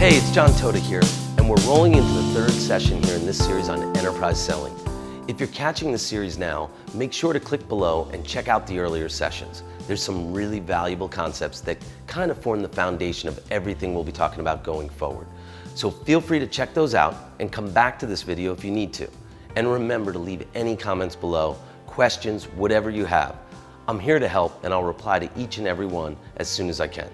Hey, it's John Toda here, and we're rolling into the third session here in this series on enterprise selling. If you're catching this series now, make sure to click below and check out the earlier sessions. There's some really valuable concepts that kind of form the foundation of everything we'll be talking about going forward. So feel free to check those out and come back to this video if you need to. And remember to leave any comments below, questions, whatever you have. I'm here to help, and I'll reply to each and every one as soon as I can.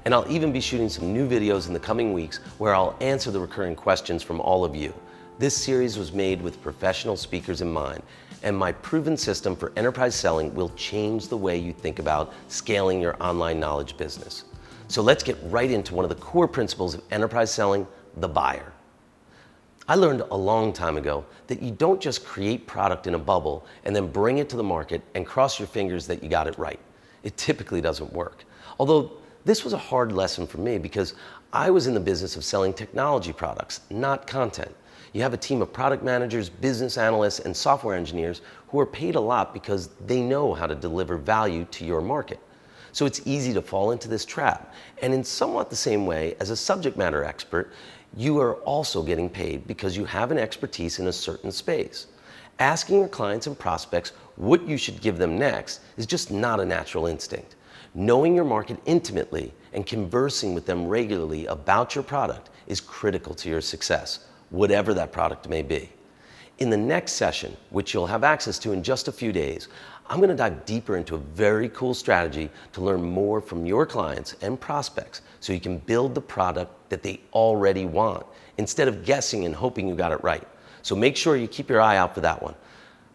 And I'll even be shooting some new videos in the coming weeks where I'll answer the recurring questions from all of you. This series was made with professional speakers in mind, and my proven system for enterprise selling will change the way you think about scaling your online knowledge business. So let's get right into one of the core principles of enterprise selling, the buyer. I learned a long time ago that you don't just create product in a bubble and then bring it to the market and cross your fingers that you got it right. It typically doesn't work. Although this was a hard lesson for me because I was in the business of selling technology products, not content. You have a team of product managers, business analysts, and software engineers who are paid a lot because they know how to deliver value to your market. So it's easy to fall into this trap. And in somewhat the same way, as a subject matter expert, you are also getting paid because you have an expertise in a certain space. Asking your clients and prospects what you should give them next is just not a natural instinct. Knowing your market intimately and conversing with them regularly about your product is critical to your success, whatever that product may be. In the next session, which you'll have access to in just a few days, I'm going to dive deeper into a very cool strategy to learn more from your clients and prospects so you can build the product that they already want instead of guessing and hoping you got it right. So make sure you keep your eye out for that one.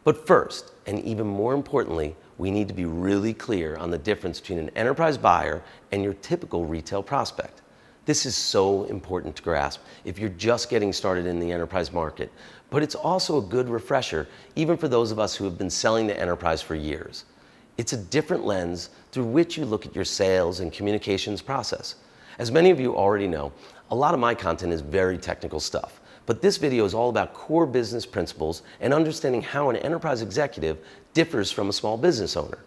But first, and even more importantly, we need to be really clear on the difference between an enterprise buyer and your typical retail prospect. This is so important to grasp if you're just getting started in the enterprise market, but it's also a good refresher even for those of us who have been selling the enterprise for years. It's a different lens through which you look at your sales and communications process. As many of you already know, a lot of my content is very technical stuff. But this video is all about core business principles and understanding how an enterprise executive differs from a small business owner.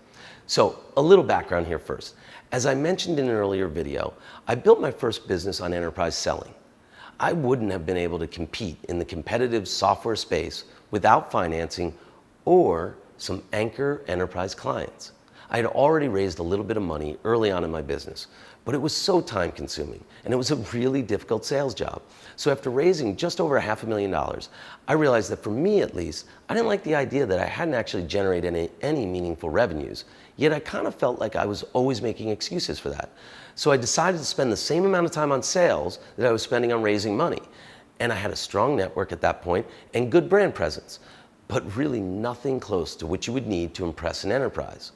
So a little background here first. As I mentioned in an earlier video, I built my first business on enterprise selling. I wouldn't have been able to compete in the competitive software space without financing or some anchor enterprise clients. I had already raised a little bit of money early on in my business, but it was so time consuming and it was a really difficult sales job. So after raising just over $500,000, I realized that for me at least, I didn't like the idea that I hadn't actually generated any meaningful revenues, yet I kind of felt like I was always making excuses for that. So I decided to spend the same amount of time on sales that I was spending on raising money. And I had a strong network at that point and good brand presence, but really nothing close to what you would need to impress an enterprise.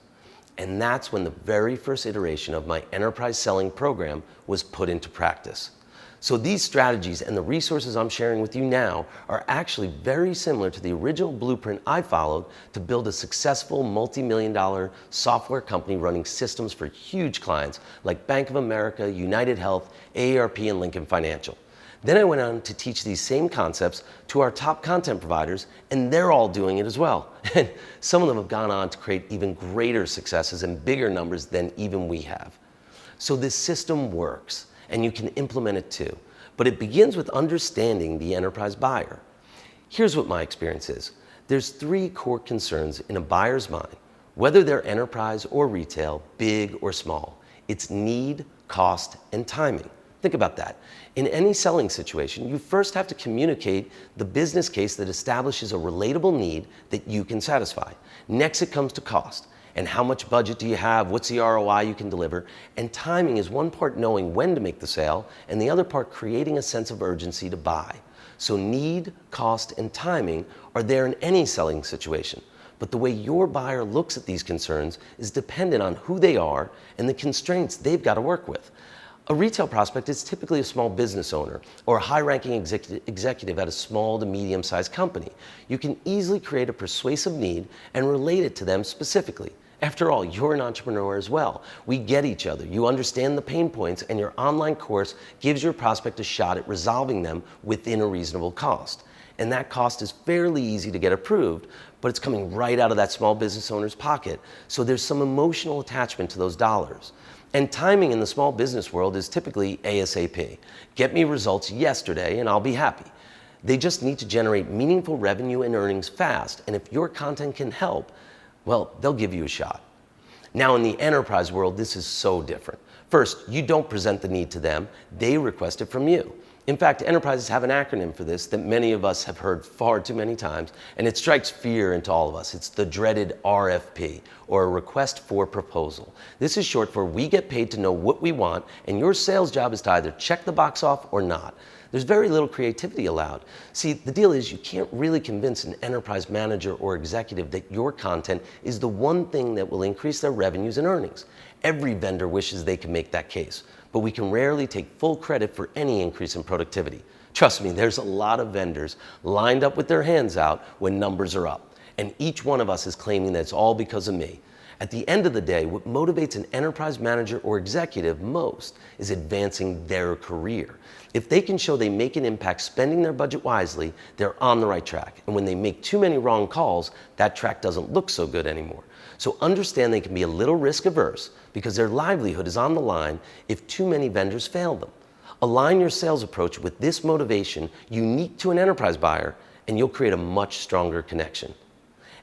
And that's when the very first iteration of my enterprise selling program was put into practice. So these strategies and the resources I'm sharing with you now are actually very similar to the original blueprint I followed to build a successful multi-million-dollar software company running systems for huge clients like Bank of America, United Health, AARP, and Lincoln Financial. Then I went on to teach these same concepts to our top content providers, and they're all doing it as well. And some of them have gone on to create even greater successes and bigger numbers than even we have. So this system works, and you can implement it too. But it begins with understanding the enterprise buyer. Here's what my experience is. There's three core concerns in a buyer's mind, whether they're enterprise or retail, big or small. It's need, cost, and timing. Think about that. In any selling situation, you first have to communicate the business case that establishes a relatable need that you can satisfy. Next, it comes to cost. And how much budget do you have? What's the ROI you can deliver? And timing is one part knowing when to make the sale, and the other part creating a sense of urgency to buy. So need, cost, and timing are there in any selling situation. But the way your buyer looks at these concerns is dependent on who they are and the constraints they've got to work with. A retail prospect is typically a small business owner or a high-ranking executive at a small to medium-sized company. You can easily create a persuasive need and relate it to them specifically. After all, you're an entrepreneur as well. We get each other. You understand the pain points, and your online course gives your prospect a shot at resolving them within a reasonable cost. And that cost is fairly easy to get approved, but it's coming right out of that small business owner's pocket. So there's some emotional attachment to those dollars. And timing in the small business world is typically ASAP. Get me results yesterday and I'll be happy. They just need to generate meaningful revenue and earnings fast. And if your content can help, well, they'll give you a shot. Now in the enterprise world, this is so different. First, you don't present the need to them, they request it from you. In fact, enterprises have an acronym for this that many of us have heard far too many times, and it strikes fear into all of us. It's the dreaded RFP, or a request for proposal. This is short for we get paid to know what we want, and your sales job is to either check the box off or not. There's very little creativity allowed. See, the deal is you can't really convince an enterprise manager or executive that your content is the one thing that will increase their revenues and earnings. Every vendor wishes they can make that case, but we can rarely take full credit for any increase in productivity. Trust me, there's a lot of vendors lined up with their hands out when numbers are up, and each one of us is claiming that it's all because of me. At the end of the day, what motivates an enterprise manager or executive most is advancing their career. If they can show they make an impact spending their budget wisely, they're on the right track. And when they make too many wrong calls, that track doesn't look so good anymore. So understand they can be a little risk averse because their livelihood is on the line if too many vendors fail them. Align your sales approach with this motivation unique to an enterprise buyer, and you'll create a much stronger connection.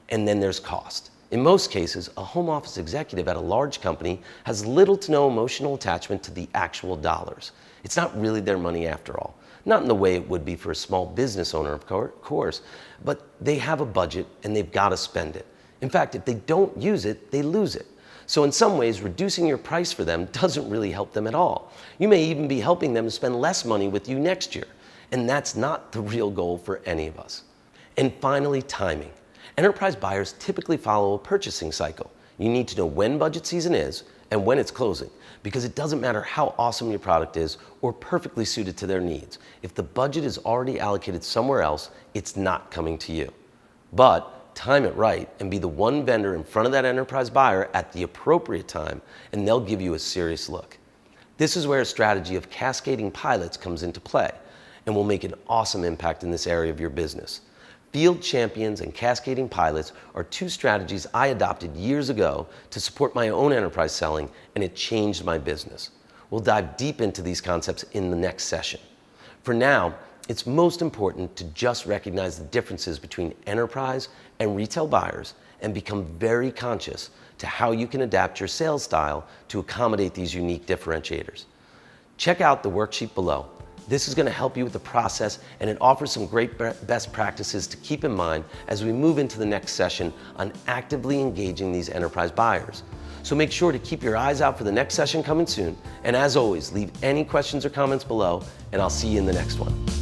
And then there's cost. In most cases, a home office executive at a large company has little to no emotional attachment to the actual dollars. It's not really their money after all. Not in the way it would be for a small business owner, of course, but they have a budget and they've got to spend it. In fact, if they don't use it, they lose it. So in some ways, reducing your price for them doesn't really help them at all. You may even be helping them to spend less money with you next year. And that's not the real goal for any of us. And finally, timing. Enterprise buyers typically follow a purchasing cycle. You need to know when budget season is and when it's closing, because it doesn't matter how awesome your product is or perfectly suited to their needs. If the budget is already allocated somewhere else, it's not coming to you. But time it right and be the one vendor in front of that enterprise buyer at the appropriate time, and they'll give you a serious look. This is where a strategy of cascading pilots comes into play and will make an awesome impact in this area of your business. Field champions and cascading pilots are two strategies I adopted years ago to support my own enterprise selling, and it changed my business. We'll dive deep into these concepts in the next session. For now, it's most important to just recognize the differences between enterprise and retail buyers and become very conscious to how you can adapt your sales style to accommodate these unique differentiators. Check out the worksheet below. This is going to help you with the process, and it offers some great best practices to keep in mind as we move into the next session on actively engaging these enterprise buyers. So make sure to keep your eyes out for the next session coming soon. And as always, leave any questions or comments below, and I'll see you in the next one.